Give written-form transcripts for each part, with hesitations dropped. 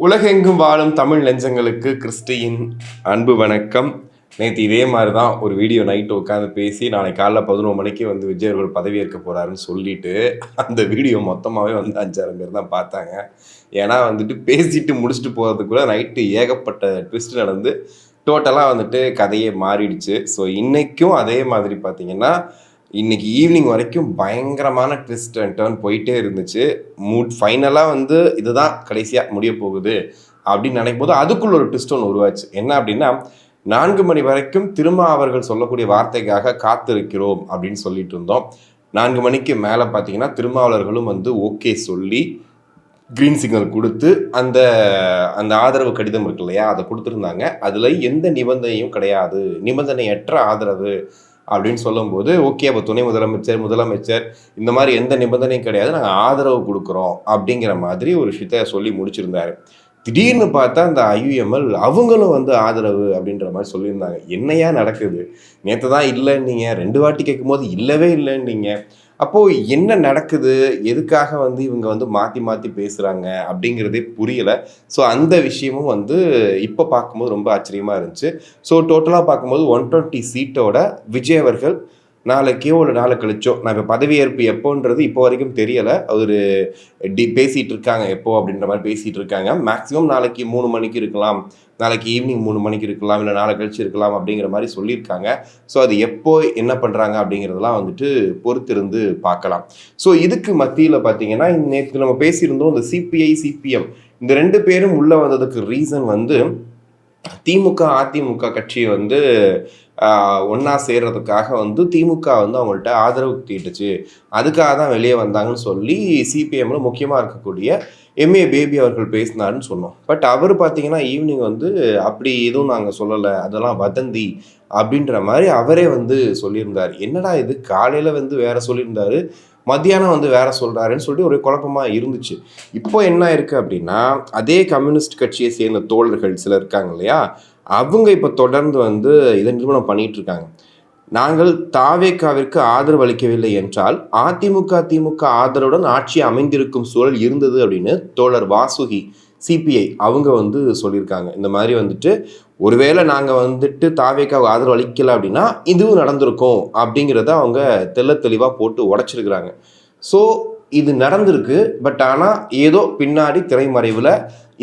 உலகெங்கும் வாழும் தமிழ் நெஞ்சங்களுக்கு கிறிஸ்டியின் அன்பு வணக்கம். நேற்று இதே மாதிரி தான் ஒரு வீடியோ நைட்டு உட்காந்து பேசி நாளைக்கு காலைல 11 மணிக்கு விஜய் அவர்கள் பதவியேற்க போகிறாருன்னு சொல்லிட்டு அந்த வீடியோ மொத்தமாகவே 5-6 பேர் தான் பார்த்தாங்க. ஏன்னா பேசிட்டு முடிச்சுட்டு போகிறதுக்குள்ள நைட்டு ஏகப்பட்ட ட்விஸ்ட் நடந்து டோட்டலாக கதையே மாறிடுச்சு. ஸோ இன்றைக்கும் அதே மாதிரி பார்த்தீங்கன்னா இன்னைக்கு ஈவினிங் வரைக்கும் பயங்கரமான ட்விஸ்ட் அண்ட் டர்ன் போயிட்டே இருந்துச்சு. ஃபைனலாக இதுதான் கடைசியாக முடிய போகுது அப்படின்னு நினைக்கும் போது அதுக்குள்ள ஒரு ட்விஸ்ட் ஒன்று உருவாச்சு. என்ன அப்படின்னா 4 மணி வரைக்கும் திரும்ப அவர்கள் சொல்லக்கூடிய வார்த்தைக்காக காத்திருக்கிறோம் அப்படின்னு சொல்லிட்டு இருந்தோம். 4 மணிக்கு மேலே பார்த்தீங்கன்னா திருமாவளர்களும் ஓகே சொல்லி க்ரீன் சிக்னல் கொடுத்து அந்த அந்த ஆதரவு கடிதம் இருக்கு இல்லையா, அதை கொடுத்துருந்தாங்க. அதில் எந்த நிபந்தனையும் கிடையாது, நிபந்தனையற்ற ஆதரவு அப்படின்னு சொல்லும்போது ஓகே, அப்போ துணை முதலமைச்சர் இந்த மாதிரி எந்த நிபந்தனையும் கிடையாது, நாங்கள் ஆதரவு கொடுக்குறோம் அப்படிங்கிற மாதிரி ஒரு விஷயத்த சொல்லி முடிச்சிருந்தாரு. திடீர்னு பார்த்தா அந்த ஐயுஎம்எல் அவங்களும் ஆதரவு அப்படின்ற மாதிரி சொல்லியிருந்தாங்க. என்னையா நடக்குது? நேற்று தான் இல்லைன்னீங்க, 2 வாட்டி கேட்கும் போது இல்லவே இல்லைன்னீங்க. அப்போது என்ன நடக்குது, எதுக்காக இவங்க மாற்றி பேசுகிறாங்க அப்படிங்கிறதே புரியலை. ஸோ அந்த விஷயமும் இப்போ பார்க்கும்போது ரொம்ப ஆச்சரியமாக இருந்துச்சு. ஸோ டோட்டலாக பார்க்கும்போது 120 சீட்டோட விஜய் அவர்கள் நாளைக்கோ ஒரு நாளை கழிச்சோ, நான் இப்போ பதவியேற்பு எப்போன்றது இப்போ வரைக்கும் தெரியலை, அவர் பேசிகிட்டு இருக்காங்க எப்போ அப்படின்ற மாதிரி பேசிகிட்டு இருக்காங்க. மேக்ஸிமம் நாளைக்கு 3 மணிக்கு இருக்கலாம், நாளைக்கு ஈவினிங் 3 மணிக்கு இருக்கலாம், இல்லை நாளை கழிச்சு இருக்கலாம் அப்படிங்கிற மாதிரி சொல்லியிருக்காங்க. ஸோ அது எப்போ என்ன பண்ணுறாங்க அப்படிங்கிறதெல்லாம் பொறுத்திருந்து பார்க்கலாம். ஸோ இதுக்கு மத்தியில் பார்த்தீங்கன்னா நேற்று நம்ம பேசியிருந்தோம், இந்த சிபிஐ சிபிஎம் இந்த 2 பேரும் உள்ளே வந்ததுக்கு ரீசன் திமுக அதிமுக கட்சி ஒன்றா சேர்றதுக்காக திமுக அவங்கள்ட்ட ஆதரவு தீட்டுச்சு, அதுக்காக தான் வெளியே வந்தாங்கன்னு சொல்லி சிபிஎம்ல முக்கியமாக இருக்கக்கூடிய எம்ஏ பேபி அவர்கள் பேசினாருன்னு சொன்னோம். பட் அவர் பார்த்தீங்கன்னா ஈவினிங் அப்படி எதுவும் நாங்கள் சொல்லலை, அதெல்லாம் வதந்தி அப்படின்ற மாதிரி அவரே சொல்லியிருந்தார். என்னடா இது, காலையில் வேற சொல்லியிருந்தாரு, மத்தியானம் வேற சொல்கிறாருன்னு சொல்லிட்டு ஒரு குழப்பமாக இருந்துச்சு. இப்போ என்ன இருக்குது அப்படின்னா, அதே கம்யூனிஸ்ட் கட்சியை சேர்ந்த தோழர்கள் சிலர் இருக்காங்க இல்லையா, அவங்க இப்போ தொடர்ந்து இதை நிறுவனம் பண்ணிட்டு இருக்காங்க. நாங்கள் தாவேகாவிற்கு ஆதரவு அளிக்கவில்லை என்றால் அதிமுக திமுக ஆதரவுடன் ஆட்சி அமைந்திருக்கும் சூழல் இருந்தது அப்படின்னு தோழர் வாசுகி சிபிஐ அவங்க சொல்லியிருக்காங்க. இந்த மாதிரி ஒருவேளை நாங்கள் தாவேகாவுக்கு ஆதரவு அளிக்கலை அப்படின்னா இதுவும் நடந்திருக்கும் அப்படிங்கிறத அவங்க தெளிவாக போட்டு உடைச்சிருக்கிறாங்க. ஸோ இது நடந்திருக்கு, பட் ஆனால் ஏதோ பின்னாடி திரைமறைவில்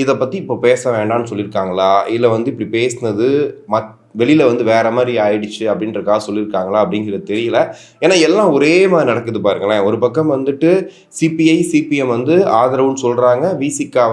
இதை பற்றி இப்போ பேச வேண்டாம்னு சொல்லியிருக்காங்களா, இல்லை இப்படி பேசினது வெளியில் வேற மாதிரி ஆயிடுச்சு அப்படின்றக்காக சொல்லியிருக்காங்களா அப்படிங்கிறது தெரியல. ஏன்னா எல்லாம் ஒரே மாதிரி நடக்குது பாருங்களேன். ஒரு பக்கம் சிபிஐ சிபிஎம் ஆதரவுன்னு சொல்கிறாங்க, விசிகா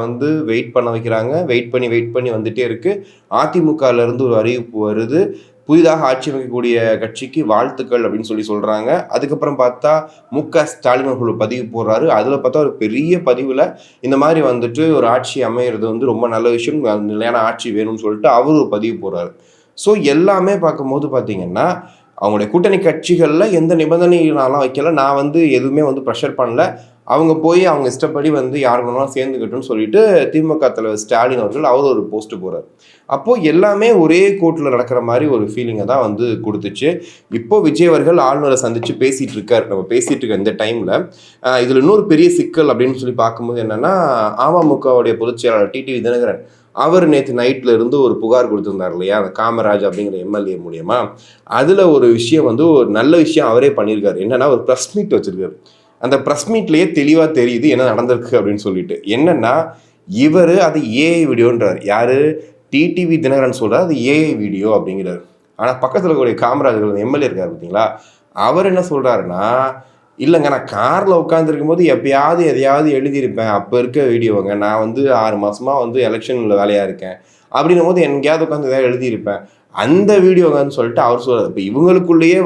வெயிட் பண்ண வைக்கிறாங்க, வெயிட் பண்ணி வந்துட்டே இருக்குது. அதிமுகலேருந்து ஒரு அறிவிப்பு வருது, புதிதாக ஆட்சி அமைக்கக்கூடிய கட்சிக்கு வாழ்த்துக்கள் அப்படின்னு சொல்கிறாங்க. அதுக்கப்புறம் பார்த்தா முக ஸ்டாலின் அவர்கள் பதிவு போடுறாரு. அதில் பார்த்தா ஒரு பெரிய பதிவில் இந்த மாதிரி ஒரு ஆட்சி அமையிறது ரொம்ப நல்ல விஷயம், நிலையான ஆட்சி வேணும்னு சொல்லிட்டு அவர் ஒரு பதிவு போடுறாரு. ஸோ எல்லாமே பார்க்கும்போது பார்த்தீங்கன்னா அவங்களுடைய கூட்டணி கட்சிகளில் எந்த நிபந்தனைனாலும் வைக்கல, நான் எதுவுமே ப்ரெஷர் பண்ணல, அவங்க போய் அவங்க இஷ்டப்படி யார் வேணாலும் சேர்ந்துக்கிட்டுன்னு சொல்லிட்டு திமுக தலைவர் ஸ்டாலின் அவர்கள் அவர் ஒரு போஸ்ட் போகிறார். அப்போது எல்லாமே ஒரே கோர்ட்டில் நடக்கிற மாதிரி ஒரு ஃபீலிங்கை தான் கொடுத்துச்சு. இப்போது விஜய் அவர்கள் ஆளுநரை சந்தித்து பேசிகிட்டு இருக்கார். நம்ம பேசிகிட்டு இருக்க இந்த டைமில் இதில் இன்னொரு பெரிய சிக்கல் அப்படின்னு சொல்லி பார்க்கும்போது என்னென்னா, அமமுகவுடைய பொதுச் செயலாளர் டிடிவி தினகரன் அவர் நேற்று நைட்டில் இருந்து ஒரு புகார் கொடுத்துருந்தார் இல்லையா, அந்த காமராஜ் அப்படிங்கிற எம்எல்ஏ மூலியமா. அதில் ஒரு விஷயம் ஒரு நல்ல விஷயம் அவரே பண்ணியிருக்காரு. என்னென்னா ஒரு ப்ரெஸ் மீட் வச்சுருக்காரு. அந்த ப்ரெஸ் மீட்லேயே தெளிவாக தெரியுது என்ன நடந்திருக்கு அப்படின்னு சொல்லிட்டு. என்னென்னா இவர் அது ஏஐ வீடியோன்றார். யார்? டிடிவி தினகரன் சொல்கிறார் அது ஏஐ வீடியோ அப்படிங்கிறார். ஆனால் பக்கத்தில் இருக்கக்கூடிய காமராஜர் எம்எல்ஏ இருக்கார் பார்த்தீங்களா, அவர் என்ன சொல்கிறாருன்னா, இல்லைங்க நான் காரில் உட்காந்துருக்கும் போது எப்பயாவது எதையாவது எழுதியிருப்பேன், அப்போ இருக்க வீடியோங்க, நான் 6 மாதமாக எலெக்ஷனில் வேலையாக இருக்கேன் அப்படின்னும் போது எங்கேயாவது உட்காந்து எதாவது எழுதியிருப்பேன், அந்த வீடியோங்கன்னு சொல்லிட்டு அவர் சொல்கிறார். இப்போ இவங்களுக்குள்ளேயே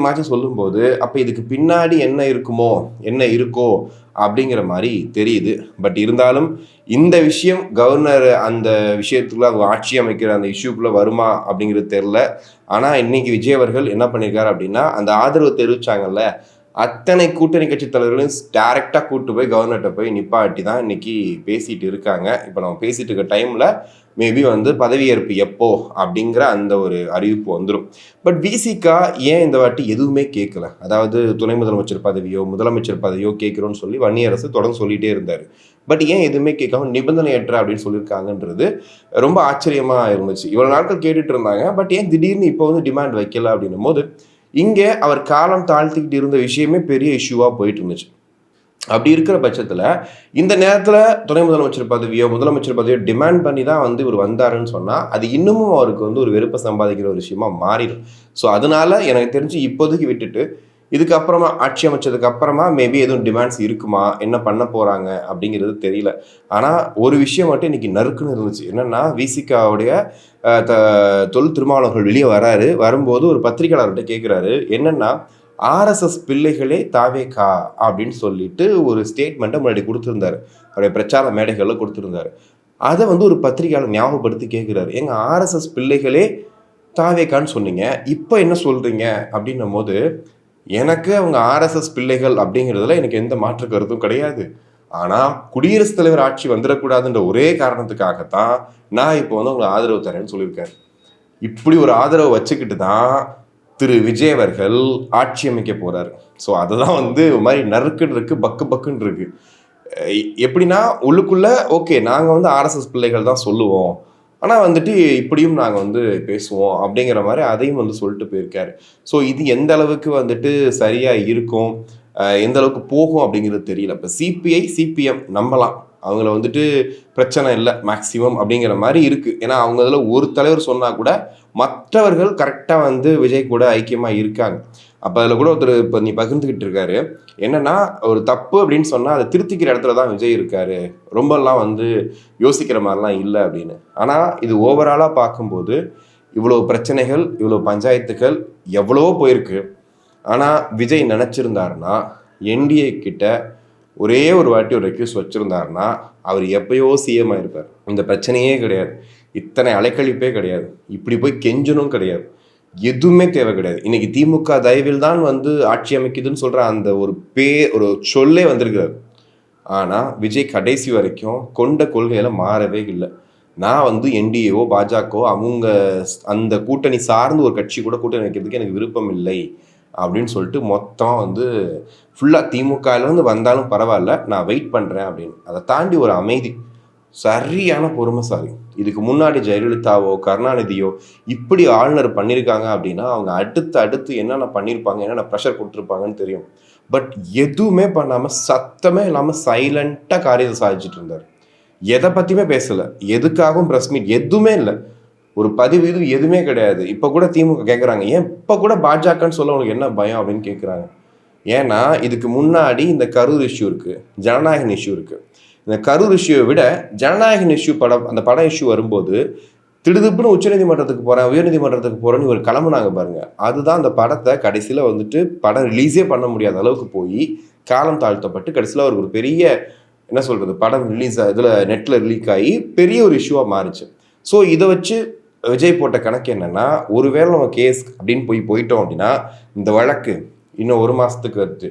மாற்றி சொல்லும்போது அப்போ இதுக்கு பின்னாடி என்ன இருக்குமோ என்ன இருக்கோ அப்படிங்கிற மாதிரி தெரியுது. பட் இருந்தாலும் இந்த விஷயம் கவர்னர் அந்த விஷயத்துக்குள்ள அவங்க ஆட்சி அமைக்கிற அந்த இஷ்யூக்குள்ளே வருமா அப்படிங்கிறது தெரில. ஆனால் இன்னைக்கு விஜய் அவர்கள் என்ன பண்ணியிருக்காரு அப்படின்னா, அந்த ஆதரவு தெரிவித்தாங்கல்ல அத்தனை கூட்டணி கட்சி தலைவர்களும் டைரெக்டாக கூப்பிட்டு போய் கவர்னர்கிட்ட போய் நிப்பாட்டி தான் இன்னைக்கு பேசிட்டு இருக்காங்க. இப்போ நம்ம பேசிட்டு இருக்க டைமில் மேபி வந்து பதவியேற்பு எப்போ அப்படிங்கிற அந்த ஒரு அறிவிப்பு வந்துடும். பட் விசிகா ஏன் இந்த வாட்டி எதுவுமே கேட்கல, அதாவது துணை முதலமைச்சர் பதவியோ முதலமைச்சர் பதவியோ கேட்குறோன்னு சொல்லி வன்னியரசு தொடர்ந்து சொல்லிகிட்டே இருந்தார். பட் ஏன் எதுவுமே கேட்காம நிபந்தனையற்ற அப்படின்னு சொல்லியிருக்காங்கன்றது ரொம்ப ஆச்சரியமாக இருந்துச்சு. இவ்வளோ நாட்கள் கேட்டுட்டு இருந்தாங்க, பட் ஏன் திடீர்னு இப்போ வந்து டிமாண்ட் வைக்கல அப்படின்னும் போது இங்கே அவர் காலம் தாழ்த்திக்கிட்டு இருந்த விஷயமே பெரிய இஷ்யூவாக போயிட்டு இருந்துச்சு. அப்படி இருக்கிற பட்சத்தில் இந்த நேரத்தில் துணை முதலமைச்சர் பதவியோ முதலமைச்சர் பதவியோ டிமாண்ட் பண்ணி தான் வந்து இவர் வந்தாருன்னு சொன்னால் அது இன்னமும் அவருக்கு வந்து ஒரு வெறுப்பை சம்பாதிக்கிற ஒரு விஷயமா மாறிடும். ஸோ அதனால எனக்கு தெரிஞ்சு இப்போதைக்கு விட்டுட்டு இதுக்கப்புறமா ஆட்சி அமைச்சதுக்கு அப்புறமா மேபி எதுவும் டிமாண்ட்ஸ் இருக்குமா, என்ன பண்ண போகிறாங்க அப்படிங்கிறது தெரியல. ஆனால் ஒரு விஷயம் மட்டும் இன்னைக்கு நறுக்குன்னு இருந்துச்சு. என்னென்னா விசிகாவுடைய தொல் திருமாவளவர்கள் வெளியே வரும்போது ஒரு பத்திரிகையாளர்கிட்ட கேட்குறாரு, என்னென்னா ஆர்எஸ்எஸ் பிள்ளைகளே தாவேகா அப்படின்னு சொல்லிட்டு ஒரு ஸ்டேட்மெண்ட்டை முன்னாடி கொடுத்துருந்தாரு, அவருடைய பிரச்சார மேடைகளில் கொடுத்துருந்தாரு. அதை வந்து ஒரு பத்திரிகையாளர் ஞாபகப்படுத்தி கேட்குறாரு, எங்கள் ஆர்எஸ்எஸ் பிள்ளைகளே தாவேகான்னு சொன்னீங்க, இப்போ என்ன சொல்கிறீங்க அப்படின்னும் போது எனக்கு அவங்க ஆர்எஸ்எஸ் பிள்ளைகள் அப்படிங்கிறதுல எனக்கு எந்த மாற்று கருத்தும் கிடையாது. ஆனால் குடியரசுத் தலைவர் ஆட்சி வந்துடக்கூடாதுன்ற ஒரே காரணத்துக்காகத்தான் நான் இப்போ வந்து உங்களுக்கு ஆதரவு தரேன்னு சொல்லியிருக்காரு. இப்படி ஒரு ஆதரவு வச்சுக்கிட்டு தான் திரு விஜய் அவர்கள் ஆட்சி அமைக்க போறாரு. ஸோ அதுதான் வந்து ஒரு மாதிரி நறுக்குன்னு இருக்கு, பக்குன்னு இருக்கு. எப்படின்னா உள்ளுக்குள்ள ஓகே நாங்கள் வந்து ஆர்எஸ்எஸ் பிள்ளைகள் தான் சொல்லுவோம், ஆனால் வந்துட்டு இப்படியும் நாங்கள் வந்து பேசுவோம் அப்படிங்கிற மாதிரி அதையும் வந்து சொல்லிட்டு போயிருக்காரு. ஸோ இது எந்த அளவுக்கு வந்துட்டு சரியாக இருக்கும், எந்த அளவுக்கு போகும் அப்படிங்கிறது தெரியல. இப்போ சிபிஐ சிபிஎம் நம்பலாம், அவங்கள வந்துட்டு பிரச்சனை இல்லை மேக்சிமம் அப்படிங்கிற மாதிரி இருக்குது. ஏன்னா அவங்க இதில் ஒரு தலைவர் சொன்னால் கூட மற்றவர்கள் கரெக்டாக வந்து விஜய் கூட ஐக்கியமாக இருக்காங்க. அப்போ அதில் கூட ஒருத்தர் இப்போ நீ பகிர்ந்துக்கிட்டு இருக்காரு, என்னென்னா ஒரு தப்பு அப்படின்னு சொன்னால் அதை திருத்திக்கிற இடத்துல தான் விஜய் இருக்காரு, ரொம்பலாம் வந்து யோசிக்கிற மாதிரிலாம் இல்லை அப்படின்னு. ஆனால் இது ஓவராலாக பார்க்கும்போது இவ்வளோ பிரச்சனைகள் இவ்வளோ பஞ்சாயத்துகள் எவ்வளவோ போயிருக்கு. ஆனால் விஜய் நினச்சிருந்தாருன்னா என்டிஏ கிட்ட ஒரே ஒரு வாட்டி ஒரு ரெக்யூஸ்ட் வச்சுருந்தாருன்னா அவர் எப்பயோ சிஎம் ஆயிருப்பார். இந்த பிரச்சனையே கிடையாது, இத்தனை அலைக்கழிப்பே கிடையாது, இப்படி போய் கெஞ்சனும் கிடையாது, எதுவுமே தேவை கிடையாது. இன்னைக்கு திமுக தயவில் தான் வந்து ஆட்சி அமைக்குதுன்னு சொல்கிற அந்த ஒரு சொல்லே வந்திருக்கிறார். ஆனால் விஜய் கடைசி வரைக்கும் கொண்ட கொள்கையில மாறவே இல்லை. நான் வந்து என்டிஏவோ பாஜகவோ அவங்க அந்த கூட்டணி சார்ந்து ஒரு கட்சி கூட கூட்டணி வைக்கிறதுக்கு எனக்கு விருப்பம் இல்லை அப்படின்னு சொல்லிட்டு மொத்தம் வந்து ஃபுல்லாக திமுகலேருந்து வந்தாலும் பரவாயில்ல நான் வெயிட் பண்ணுறேன் அப்படின்னு. அதை தாண்டி ஒரு அமைதி, சரியான பொறுமைசாலி. இதுக்கு முன்னாடி ஜெயலலிதாவோ கருணாநிதியோ இப்படி ஆளுநர் பண்ணியிருக்காங்க அப்படின்னா அவங்க அடுத்து என்னென்ன பண்ணியிருப்பாங்க, என்னென்ன ப்ரெஷர் கொடுத்துருப்பாங்கன்னு தெரியும். பட் எதுவுமே பண்ணாமல் சத்தமே இல்லாமல் சைலண்ட்டாக காரியத்தை சாதிச்சுட்டு இருந்தார். எதை பற்றியுமே பேசலை, எதுக்காகவும் ப்ரெஸ் மீட் எதுவுமே இல்லை, ஒரு பதிவு இது எதுவுமே கிடையாது. இப்போ கூட திமுக கேட்குறாங்க, ஏன் இப்போ கூட பாஜகன்னு சொல்ல உங்களுக்கு என்ன பயம் அப்படின்னு கேட்குறாங்க. ஏன்னா இதுக்கு முன்னாடி இந்த கரூர் இஷ்யூ இருக்குது, ஜனநாயகன் இஷ்யூ இருக்குது. இந்த கரூர் இஷ்யூவை விட ஜனநாயகன் இஷ்யூ அந்த படம் இஷ்யூ வரும்போது திடுதுப்புன்னு உச்சநீதிமன்றத்துக்கு போகிறேன் உயர்நீதிமன்றத்துக்கு போகிறேன்னு ஒரு கிளம்புனாங்க பாருங்க. அதுதான் அந்த படத்தை கடைசியில் வந்துட்டு படம் ரிலீஸே பண்ண முடியாத அளவுக்கு போய் காலம் தாழ்த்தப்பட்டு கடைசியில் அவருக்கு ஒரு பெரிய என்ன சொல்கிறது படம் ரிலீஸ் இதில் நெட்டில் ரிலீக் ஆகி பெரிய ஒரு இஷ்யூவாக மாறிச்சு. ஸோ இதை வச்சு விஜய் போட்ட கணக்கு என்னென்னா, ஒருவேளை நம்ம கேஸ் அப்படின்னு போயிட்டோம் அப்படின்னா இந்த வழக்கு இன்னும் 1 மாதத்துக்கு அடுத்து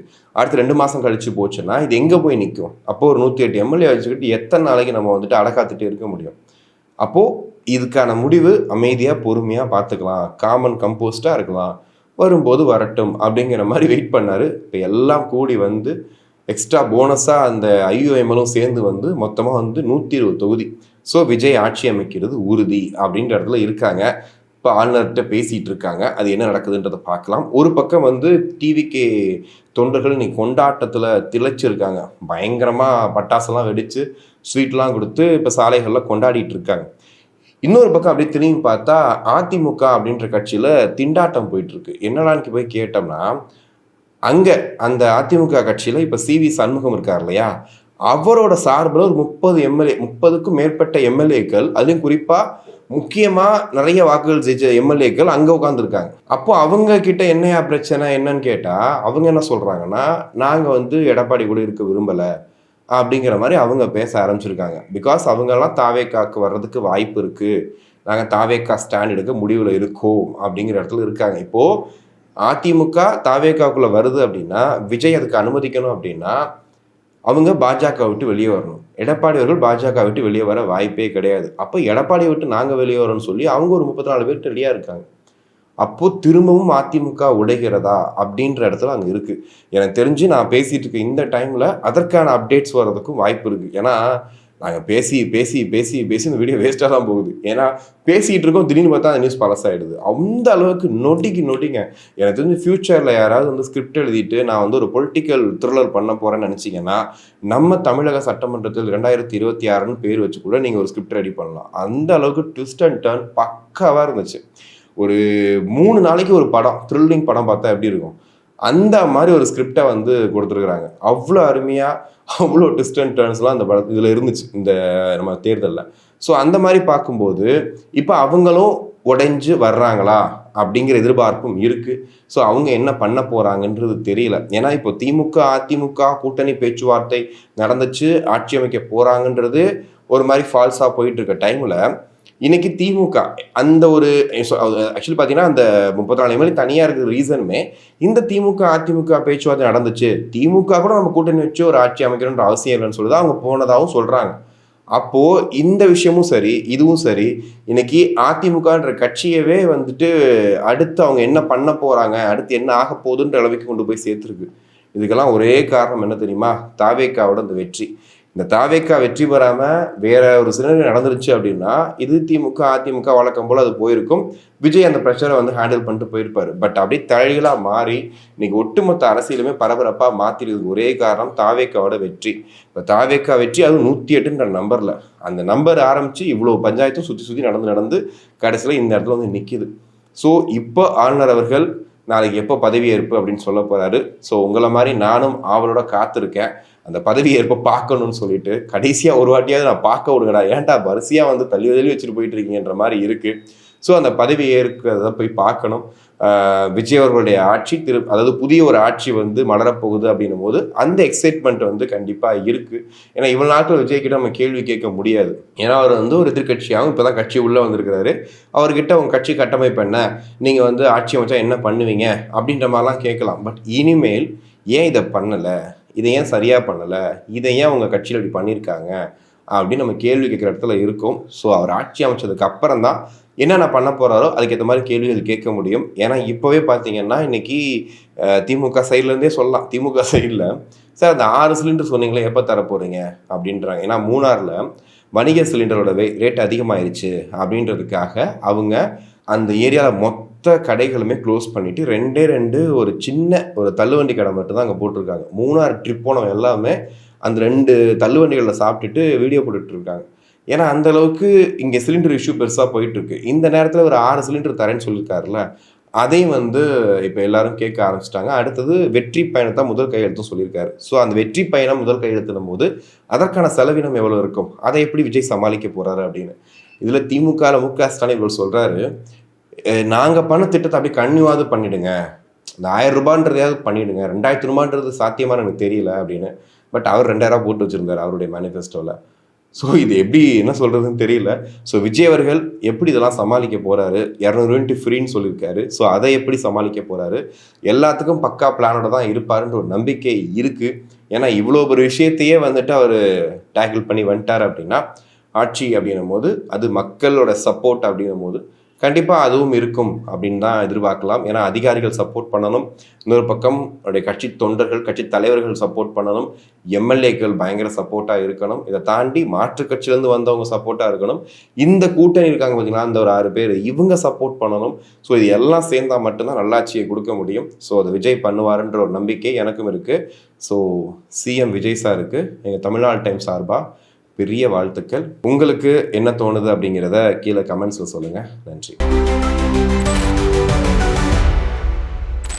2 மாதம் கழிச்சு போச்சுன்னா இது எங்கே போய் நிற்கும்? அப்போது ஒரு 108 எம்எல்ஏ வச்சுக்கிட்டு எத்தனை நாளைக்கு நம்ம வந்துட்டு அடக்காத்துட்டு இருக்க முடியும்? அப்போது இதுக்கான முடிவு அமைதியாக பொறுமையாக பார்த்துக்கலாம், காமன் கம்போஸ்டாக இருக்கலாம், வரும்போது வரட்டும் அப்படிங்கிற மாதிரி வெயிட் பண்ணார். இப்போ எல்லாம் கூடி வந்து எக்ஸ்ட்ரா போனஸாக அந்த ஐயுஎம்எலும் சேர்ந்து வந்து மொத்தமாக வந்து 120 தொகுதி. ஸோ விஜய் ஆட்சி அமைக்கிறது உறுதி அப்படின்ற இடத்துல இருக்காங்க. இப்போ ஆளுநர்கிட்ட பேசிகிட்டு இருக்காங்க. அது என்ன நடக்குதுன்றதை பார்க்கலாம். ஒரு பக்கம் வந்து டிவிகே தொண்டர்கள் இன்னைக்கு கொண்டாட்டத்தில் திளைச்சிருக்காங்க, பயங்கரமாக பட்டாசெல்லாம் வெடித்து ஸ்வீட்லாம் கொடுத்து இப்போ சாலைகளில் கொண்டாடிட்டு இருக்காங்க. இன்னொரு பக்கம் அப்படியே திரும்பி பார்த்தா அதிமுக அப்படின்ற கட்சியில் திண்டாட்டம் போயிட்டுருக்கு. என்னடான்னு போய் கேட்டோம்னா அங்கே அந்த அதிமுக கட்சியில் இப்போ சிவி சண்முகம் இருக்கார் இல்லையா, அவரோட சார்பில் ஒரு 30க்கும் மேற்பட்ட எம்எல்ஏக்கள், அதுவும் குறிப்பாக முக்கியமாக நிறைய வாக்குகள் ஜெயிச்ச எம்எல்ஏக்கள் அங்கே உட்காந்துருக்காங்க. அப்போ அவங்க கிட்ட என்னையா பிரச்சனை என்னன்னு கேட்டால் அவங்க என்ன சொல்கிறாங்கன்னா, நாங்கள் வந்து எடப்பாடி கூட இருக்க விரும்பலை அப்படிங்கிற மாதிரி அவங்க பேச ஆரம்பிச்சிருக்காங்க. பிகாஸ் அவங்கெல்லாம் தாவேக்காக்கு வர்றதுக்கு வாய்ப்பு இருக்குது, நாங்கள் தாவேக்கா ஸ்டாண்ட் எடுக்க முடிவில் இருக்கோம் அப்படிங்கிற இடத்துல இருக்காங்க. இப்போது அதிமுக தாவேகாக்குள்ளே வருது அப்படின்னா விஜய் அதுக்கு அனுமதிக்கணும் அப்படின்னா அவங்க பாஜக விட்டு வெளியே வரணும். எடப்பாடி அவர்கள் பாஜக விட்டு வெளியே வர வாய்ப்பே கிடையாது. அப்போ எடப்பாடியை விட்டு நாங்கள் வெளியே வரோம்னு சொல்லி அவங்க ஒரு 34 பேர் ரெடியாக இருக்காங்க. அப்போது திரும்பவும் அதிமுக உடைகிறதா அப்படின்ற இடத்துல அங்கே இருக்குது. எனக்கு தெரிஞ்சு நான் பேசிகிட்டு இருக்க இந்த டைமில் அதற்கான அப்டேட்ஸ் வர்றதுக்கும் வாய்ப்பு இருக்குது. ஏன்னா நாங்கள் பேசி பேசி பேசி பேசி இந்த வீடியோ வேஸ்ட்டாக தான் போகுது. ஏன்னா பேசிகிட்டு இருக்கோம், திடீர்னு பார்த்தா அந்த நியூஸ் பழசாயிடுது. அந்த அளவுக்கு நொட்டிங்க. எனக்கு தெரிஞ்சு ஃப்யூச்சரில் யாராவது வந்து ஸ்கிரிப்ட் எழுதிட்டு நான் வந்து ஒரு பொலிட்டிக்கல் த்ரில்லர் பண்ண போகிறேன்னு நினச்சிங்கன்னா நம்ம தமிழக சட்டமன்றத்தில் 2026ன்னு பேர் வச்சு கூட நீங்கள் ஒரு ஸ்கிரிப்ட் ரெடி பண்ணலாம். அந்த அளவுக்கு ட்விஸ்ட் அண்ட் டர்ன் பக்காவாக இருந்துச்சு. ஒரு 3 நாளைக்கு ஒரு படம், த்ரில்லிங் படம் பார்த்தா எப்படி இருக்கும், அந்த மாதிரி ஒரு ஸ்கிரிப்டை வந்து கொடுத்துருக்குறாங்க. அவ்வளோ அருமையாக அவ்வளோ ட்விஸ்ட் அண்ட் டர்ன்ஸ்லாம் அந்த படம் இதில் இருந்துச்சு இந்த நம்ம தேர்தலில். ஸோ அந்த மாதிரி பார்க்கும்போது இப்போ அவங்களும் உடைஞ்சு வர்றாங்களா அப்படிங்கிற எதிர்பார்ப்பும் இருக்குது. ஸோ அவங்க என்ன பண்ண போகிறாங்கன்றது தெரியல. ஏன்னா இப்போ திமுக அதிமுக கூட்டணி பேச்சுவார்த்தை நடந்துச்சு, ஆட்சி அமைக்க போகிறாங்கன்றது ஒரு மாதிரி ஃபால்ஸாக போயிட்டு இருக்க டைமில் இன்னைக்கு திமுக அந்த ஒரு ஆக்சுவலி பார்த்தீங்கன்னா அந்த 34 எம்எல்ஏ தனியாக இருக்கிற ரீசனுமே இந்த திமுக அதிமுக பேச்சுவார்த்தை நடந்துச்சு, திமுக கூட நம்ம கூட்டணி வச்சு ஒரு ஆட்சி அமைக்கணுன்ற அவசியம் இல்லைன்னு சொல்லி தான் அவங்க போனதாகவும் சொல்கிறாங்க. அப்போது இந்த விஷயமும் சரி இதுவும் சரி, இன்னைக்கு அதிமுகன்ற கட்சியவே வந்துட்டு அடுத்து அவங்க என்ன பண்ண போகிறாங்க, அடுத்து என்ன ஆக போகுதுன்ற அளவுக்கு கொண்டு போய் சேர்த்துருக்கு. இதுக்கெல்லாம் ஒரே காரணம் என்ன தெரியுமா? தாவேக்காவோட அந்த வெற்றி. இந்த தாவேக்கா வெற்றி பெறாமல் வேற ஒரு சிலர் நடந்துருச்சு அப்படின்னா இது திமுக அதிமுக வழக்கம் போல் அது போயிருக்கும். விஜய் அந்த ப்ரெஷரை வந்து ஹேண்டில் பண்ணிட்டு போயிருப்பாரு. பட் அப்படியே தலைகளாக மாறி இன்னைக்கு ஒட்டுமொத்த அரசியலுமே பரபரப்பாக மாற்றிருக்கு ஒரே காரணம் தாவேக்காவோட வெற்றி. இப்போ தாவேக்கா வெற்றி அதுவும் 108ன்ற நம்பரில், அந்த நம்பர் ஆரம்பித்து இவ்வளோ பஞ்சாயத்தும் சுற்றி நடந்து கடைசியில் இந்த இடத்துல வந்து நிற்கிது. ஸோ இப்போ ஆளுநர் அவர்கள் நாளைக்கு எப்போ பதவியேற்பு அப்படின்னு சொல்ல போகிறாரு. ஸோ உங்களை மாதிரி நானும் ஆவலோட காத்திருக்கேன் அந்த பதவியேற்பை பார்க்கணும்னு சொல்லிட்டு. கடைசியாக ஒரு வாட்டியாவது நான் பார்க்க விடுங்கடா, ஏன்டா வரிசையாக வந்து தள்ளி வச்சுட்டு போயிட்டு இருக்கீங்கன்ற மாதிரி இருக்குது. ஸோ அந்த பதவி ஏற்கிறத போய் பார்க்கணும். விஜய் அவர்களுடைய ஆட்சி அதாவது புதிய ஒரு ஆட்சி வந்து மலரப்போகுது அப்படின்னும் போது அந்த எக்ஸைட்மெண்ட் வந்து கண்டிப்பாக இருக்குது. ஏன்னா இவ்வளோ நாட்கள் விஜய் கிட்ட நம்ம கேள்வி கேட்க முடியாது. ஏன்னா அவர் வந்து ஒரு எதிர்கட்சியாகவும் இப்போ தான் கட்சி உள்ளே வந்திருக்கிறாரு. அவர்கிட்ட அவங்க கட்சி கட்டமைப்பு என்ன, நீங்கள் வந்து ஆட்சி அமைச்சா என்ன பண்ணுவீங்க அப்படின்ற மாதிரிலாம் கேட்கலாம். பட் இனிமேல் ஏன் இதை பண்ணலை, இதை ஏன் சரியாக பண்ணலை, இதை ஏன் உங்கள் கட்சியில் இப்படி பண்ணியிருக்காங்க அப்படின்னு நம்ம கேள்வி கேட்குற இடத்துல இருக்கும். ஸோ அவர் ஆட்சி அமைச்சதுக்கு அப்புறம் தான் என்னென்ன பண்ண போகிறாரோ அதுக்கேற்ற மாதிரி கேள்விகள் கேட்க முடியும். ஏன்னா இப்போவே பார்த்தீங்கன்னா இன்றைக்கி திமுக சைட்லேருந்தே சொல்லலாம், திமுக சைடில் சார் அந்த 6 சிலிண்டர் சொன்னீங்களே எப்போ தர போகிறீங்க அப்படின்றாங்க. ஏன்னா மூணாரில் வணிக சிலிண்டரோட ரேட் அதிகமாகிருச்சு அப்படின்றதுக்காக அவங்க அந்த ஏரியாவில் மொத்த கடைகளுமே க்ளோஸ் பண்ணிவிட்டு 2 ஒரு சின்ன ஒரு தள்ளுவண்டி கடை மட்டும் தான் அங்கே போட்டிருக்காங்க. மூணார் ட்ரிப் போனவங்க எல்லாமே அந்த 2 தள்ளுவண்டிகளில் சாப்பிட்டுட்டு வீடியோ போட்டுட்ருக்காங்க. ஏன்னா அந்த அளவுக்கு இங்கே சிலிண்டர் இஷ்யூ பெருசாக போயிட்டுருக்கு. இந்த நேரத்தில் ஒரு 6 சிலிண்டர் தரேன்னு சொல்லியிருக்காருல்ல, அதையும் வந்து இப்போ எல்லாரும் கேட்க ஆரம்பிச்சிட்டாங்க. அடுத்தது வெற்றி பயணத்தை முதல் கையெழுத்தும் சொல்லியிருக்காரு. ஸோ அந்த வெற்றி பயணம் முதல் கையெழுத்துனும் போது அதற்கான செலவினம் எவ்வளோ இருக்கும், அதை எப்படி விஜய் சமாளிக்க போகிறாரு அப்படின்னு. இதில் திமுகவில் முக ஸ்டாலின் இவர் சொல்கிறாரு, நாங்கள் பண்ண திட்டத்தை அப்படி கன்னியூவாவது பண்ணிவிடுங்க, இந்த 1000 ரூபான்றதையாவது பண்ணிவிடுங்க, 2000 ரூபான்றது சாத்தியமான எனக்கு தெரியல அப்படின்னு. பட் அவர் 2000 போட்டு வச்சுருந்தார் அவருடைய மேனிஃபெஸ்டோவில். ஸோ இது எப்படி என்ன சொல்கிறதுன்னு தெரியல. ஸோ விஜய் அவர்கள் எப்படி இதெல்லாம் சமாளிக்க போகிறாரு, 200 யூனிட் ஃப்ரீன்னு சொல்லியிருக்காரு. ஸோ அதை எப்படி சமாளிக்க போகிறாரு, எல்லாத்துக்கும் பக்கா பிளானோட தான் இருப்பாருன்ற ஒரு நம்பிக்கை இருக்குது. ஏன்னா இவ்வளோ ஒரு விஷயத்தையே வந்துட்டு அவர் டேக்கிள் பண்ணி வந்துட்டார் அப்படின்னா, ஆட்சி அப்படின்னும் போது அது மக்களோட சப்போர்ட் அப்படின்னும் போது கண்டிப்பாக அதுவும் இருக்கும் அப்படின்னு தான் எதிர்பார்க்கலாம். ஏன்னா அதிகாரிகள் சப்போர்ட் பண்ணணும், இன்னொரு பக்கம் அவருடைய கட்சி தொண்டர்கள் கட்சி தலைவர்கள் சப்போர்ட் பண்ணணும், எம்எல்ஏக்கள் பயங்கர சப்போர்ட்டாக இருக்கணும், இதை தாண்டி மாற்று கட்சியிலேருந்து வந்தவங்க சப்போர்ட்டாக இருக்கணும், இந்த கூட்டணி இருக்காங்க பார்த்தீங்களா அந்த ஒரு 6 பேர் இவங்க சப்போர்ட் பண்ணணும். ஸோ இது எல்லாம் சேர்ந்தால் மட்டும்தான் நல்லாட்சியை கொடுக்க முடியும். ஸோ அதை விஜய் பண்ணுவாருன்ற ஒரு நம்பிக்கை எனக்கும் இருக்குது. ஸோ சிஎம் விஜய் சாருக்கு எங்கள் தமிழ்நாடு டைம்ஸ் சார்பாக பெரிய வாழ்த்துக்கள். உங்களுக்கு என்ன தோணுது அப்படிங்கிறத கீழே கமெண்ட்ஸில் சொல்லுங்கள். நன்றி.